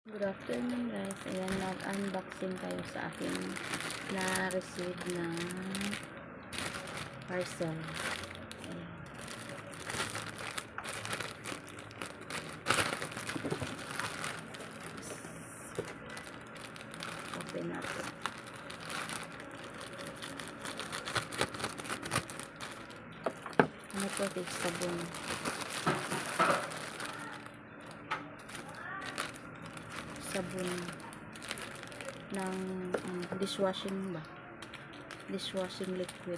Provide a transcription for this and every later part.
Good afternoon guys. Ayan, nag-unboxing tayo sa aking na-receive na parcel. Ayan. Open natin. Ano po ito? Sabon. Sabon ng dishwashing ba? Dishwashing liquid.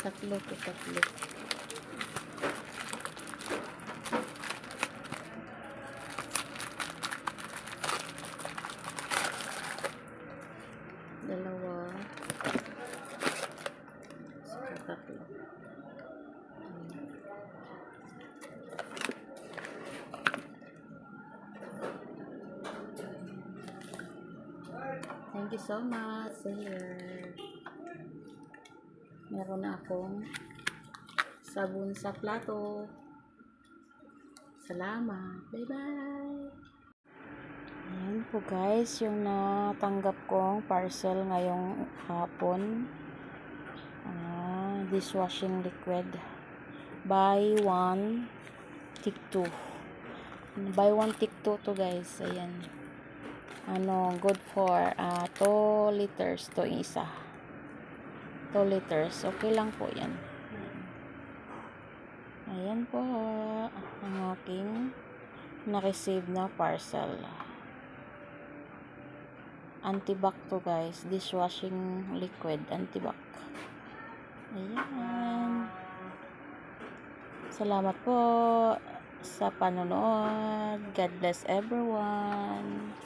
Tatlo. Dalawa. Saka tatlo. Thank you so much, seller. Meron na akong sabon sa plato. Salamat. Bye-bye. Ayan po guys, yung natanggap kong parcel ngayong hapon. Dishwashing liquid. Buy one, take two. Buy one, take two to guys. Ayan. Good for 2 liters to isa. 2 liters. Okay lang po yan. Ayan po ang aking na-receive na parcel. Antibac to guys. Dishwashing liquid. Antibac. Ayan. Salamat po sa panonood. God bless everyone.